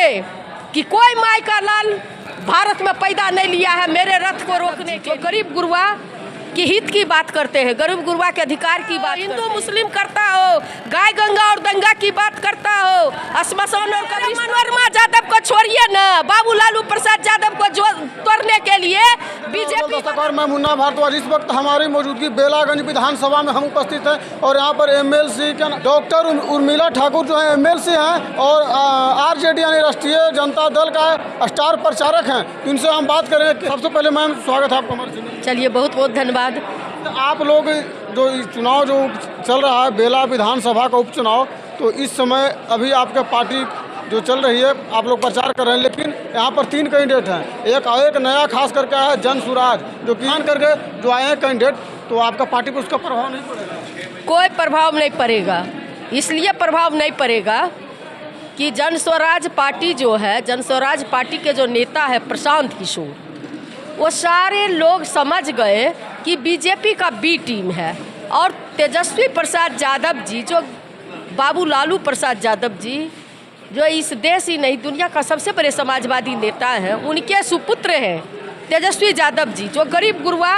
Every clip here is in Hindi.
थे कि कोई माई का लाल भारत में पैदा नहीं लिया है मेरे रथ को रोकने के। गरीब गुरबा की हित की बात करते हैं, गरीब गुरबा के अधिकार की बात, हिंदू मुस्लिम करता हो, गाय गंगा और दंगा की बात करता हो, स्मशान और मनोरमा यादव को छोड़िए ना, बाबू लालू प्रसाद यादव को तोड़ने के लिए बीजेपी। मैं मुन्ना भारद्वाज, इस वक्त हमारी मौजूदगी बेलागंज विधानसभा में हम उपस्थित हैं और यहाँ पर एमएलसी के डॉक्टर उर्मिला ठाकुर जो है एमएलसी हैं और आरजेडी यानी राष्ट्रीय जनता दल का स्टार प्रचारक हैं। इनसे हम बात करेंगे। सबसे पहले मैम स्वागत है आपका हमारे। चलिए, बहुत बहुत धन्यवाद। आप लोग जो चुनाव जो चल रहा है बेला विधानसभा का उपचुनाव, तो इस समय अभी आपके पार्टी जो चल रही है आप लोग प्रचार कर रहे हैं, लेकिन यहाँ पर 3 कैंडिडेट हैं। एक नया खास करके आया है जन सुराज, जो कि करके जो आए हैं कैंडिडेट, तो आपका पार्टी पर उसका प्रभाव नहीं पड़ेगा? कोई प्रभाव नहीं पड़ेगा। इसलिए प्रभाव नहीं पड़ेगा कि जन स्वराज पार्टी जो है, जन स्वराज पार्टी के जो नेता है प्रशांत किशोर, वो सारे लोग समझ गए कि बीजेपी का बी टीम है और तेजस्वी प्रसाद यादव जी, जो बाबू लालू प्रसाद यादव जी, जो इस देश ही नहीं दुनिया का सबसे बड़े समाजवादी नेता हैं, उनके सुपुत्र हैं तेजस्वी यादव जी, जो गरीब गुरबा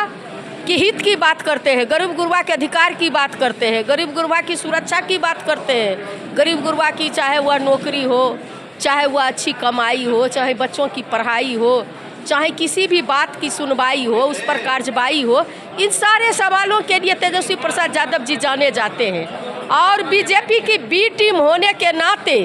की हित की बात करते हैं, गरीब गुरबा के अधिकार की बात करते हैं, गरीब गुरबा की सुरक्षा की बात करते हैं, गरीब गुरबा की चाहे वह नौकरी हो, चाहे वह अच्छी कमाई हो, चाहे बच्चों की पढ़ाई हो, चाहे किसी भी बात की सुनवाई हो, उस पर कार्रवाई हो, इन सारे सवालों के लिए तेजस्वी प्रसाद यादव जी जाने जाते हैं। और बीजेपी की बी टीम होने के नाते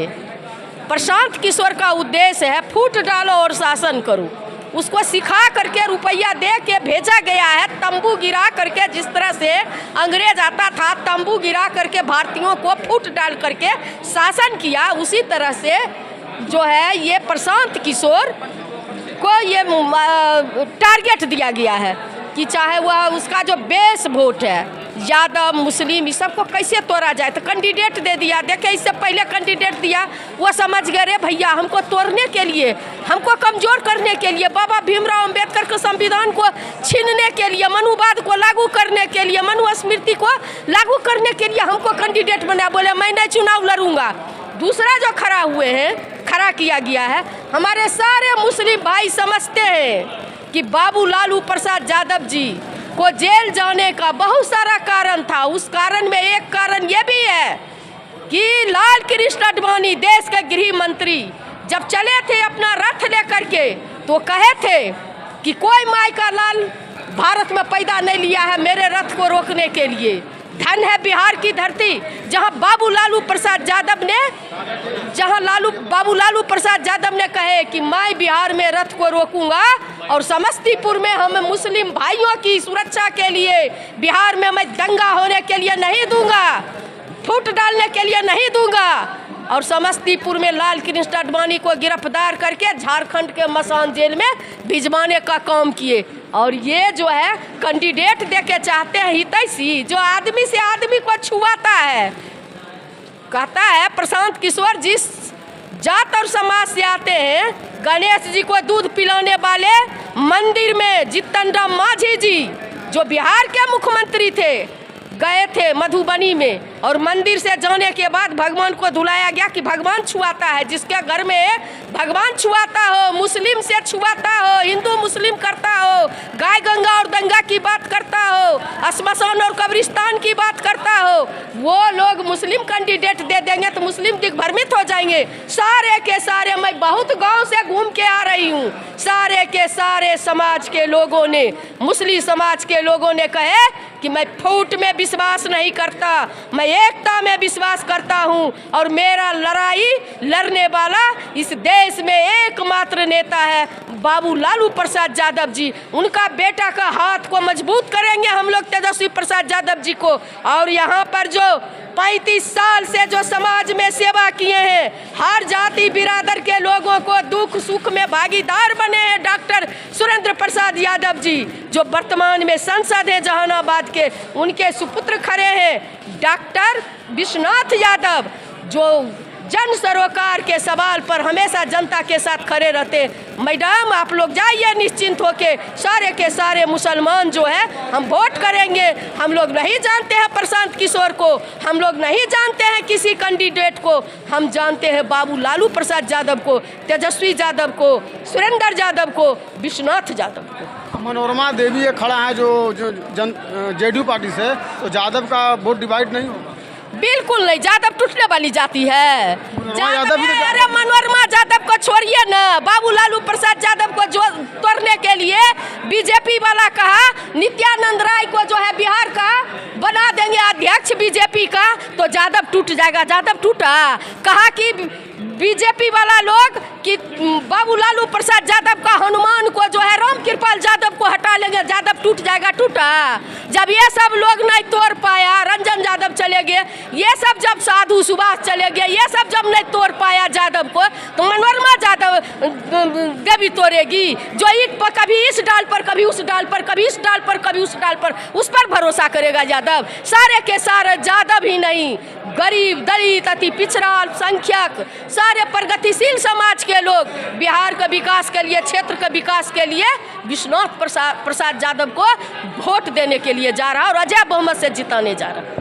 प्रशांत किशोर का उद्देश्य है फूट डालो और शासन करो। उसको सिखा करके रुपया दे के भेजा गया है, तंबू गिरा करके, जिस तरह से अंग्रेज आता था तंबू गिरा करके भारतीयों को फूट डाल करके शासन किया, उसी तरह से जो है ये प्रशांत किशोर को ये टारगेट दिया गया है कि चाहे वह उसका जो बेस वोट है यादव मुस्लिम, इस सबको कैसे तोड़ा जाए। तो कैंडिडेट दे दिया। देखे, इससे पहले कैंडिडेट दिया, वो समझ गए रे भैया हमको तोड़ने के लिए, हमको कमज़ोर करने के लिए, बाबा भीमराव अम्बेडकर के संविधान को छीनने के लिए, मनुवाद को लागू करने के लिए, मनुस्मृति को लागू करने के लिए हमको कैंडिडेट बनाया। बोले मैं नहीं चुनाव लड़ूंगा। दूसरा जो खड़ा किया गया है, हमारे सारे मुस्लिम भाई समझते हैं कि बाबू लालू प्रसाद यादव जी को जेल जाने का बहुत सारा कारण था। उस कारण में एक कारण ये भी है कि लाल कृष्ण आडवाणी देश के गृह मंत्री जब चले थे अपना रथ लेकर के, तो कहे थे कि कोई माई का लाल भारत में पैदा नहीं लिया है मेरे रथ को रोकने के लिए। धन है बिहार की धरती, जहां बाबू लालू प्रसाद यादव ने कहे कि मैं बिहार में रथ को रोकूंगा और समस्तीपुर में हम मुस्लिम भाइयों की सुरक्षा के लिए बिहार में मैं दंगा होने के लिए नहीं दूंगा, फूट डालने के लिए नहीं दूंगा। और समस्तीपुर में लाल कृष्ण आडवाणी को गिरफ्तार करके झारखंड के मसान जेल में भिजवाने का काम किए। और ये जो है कैंडिडेट देके चाहते हैं हितैषी, जो आदमी से आदमी को छुआता है। कहता है प्रशांत किशोर जिस जात और समाज से आते हैं, गणेश जी को दूध पिलाने वाले मंदिर में जीतन राम मांझी जी, जो बिहार के मुख्यमंत्री थे, गए थे मधुबनी में, और मंदिर से जाने के बाद भगवान को धुलाया गया कि भगवान छुआता है, जिसके घर में भगवान छुआता हो, मुस्लिम से छुआता हो, हिंदू मुस्लिम करता हो, गाय गंगा और दंगा की बात करता हो, स्मशान और कब्रिस्तान की बात करता हो, वो लोग मुस्लिम कैंडिडेट दे देंगे तो मुस्लिम दिग्भ्रमित हो जाएंगे। सारे के सारे, मैं बहुत गांव से घूम के आ रही हूँ, सारे के सारे समाज के लोगों ने, मुस्लिम समाज के लोगों ने कहे कि मैं फूट में विश्वास नहीं करता, मैं एकता में विश्वास करता हूं, और मेरा लड़ाई लड़ने वाला इस देश में एकमात्र नेता है बाबू लालू प्रसाद यादव जी। उनका बेटा का हाथ को मजबूत करेंगे हम लोग तेजस्वी प्रसाद यादव जी को। और यहाँ पर जो 35 साल से जो समाज में सेवा किए हैं, हर जाति बिरादर के लोगों को दुख सुख में भागीदार बने हैं डॉक्टर सुरेंद्र प्रसाद यादव जी, जो वर्तमान में सांसद हैं जहानाबाद के, उनके सुपुत्र खड़े हैं डॉक्टर विश्वनाथ यादव, जो जन सरोकार के सवाल पर हमेशा जनता के साथ खड़े रहते। मैडम आप लोग जाइए निश्चिंत होके, सारे के सारे मुसलमान जो है हम वोट करेंगे। हम लोग नहीं जानते हैं प्रशांत किशोर को, हम लोग नहीं जानते हैं किसी कैंडिडेट को, हम जानते हैं बाबू लालू प्रसाद यादव को, तेजस्वी यादव को, सुरेंद्र यादव को, विश्वनाथ यादव को। मनोरमा देवी ये खड़ा है जो जेडीयू पार्टी से, तो यादव का वोट डिवाइड नहीं होगा? बिल्कुल नहीं, यादव टूटने वाली जाती है। यादव भी तो अरे मनोरमा यादव को छोड़िए ना, बाबू लालू प्रसाद यादव को जो तोड़ने के लिए बीजेपी वाला कहा नित्यानंद राय को जो है बिहार का बना देंगे अध्यक्ष बीजेपी का, तो यादव टूट जाएगा। यादव टूटा, कहा कि बीजेपी वाला लोग कि बाबू लालू प्रसाद यादव का हनुमान को जो है राम कृपाल यादव को हटा लेंगे, यादव टूट जाएगा। टूटा जब ये सब लोग नहीं तोड़ पाया, रंजन यादव चले गए, ये सब जब साधु सुभाष चले गए, ये सब जब नहीं तोड़ पाया यादव को, तो मनोरमा यादव देवी तोड़ेगी जो ईंट पर कभी इस डाल पर कभी उस डाल पर, कभी इस डाल पर कभी उस डाल पर, उस पर भरोसा करेगा यादव? सारे के सारे यादव ही नहीं, गरीब दलित अति पिछड़ा अल्पसंख्यक सारे प्रगतिशील समाज के लोग बिहार के विकास के लिए, क्षेत्र के विकास के लिए विश्वनाथ प्रसाद यादव को वोट देने के लिए जा रहा है और अजय बहुमत से जिताने जा रहा है।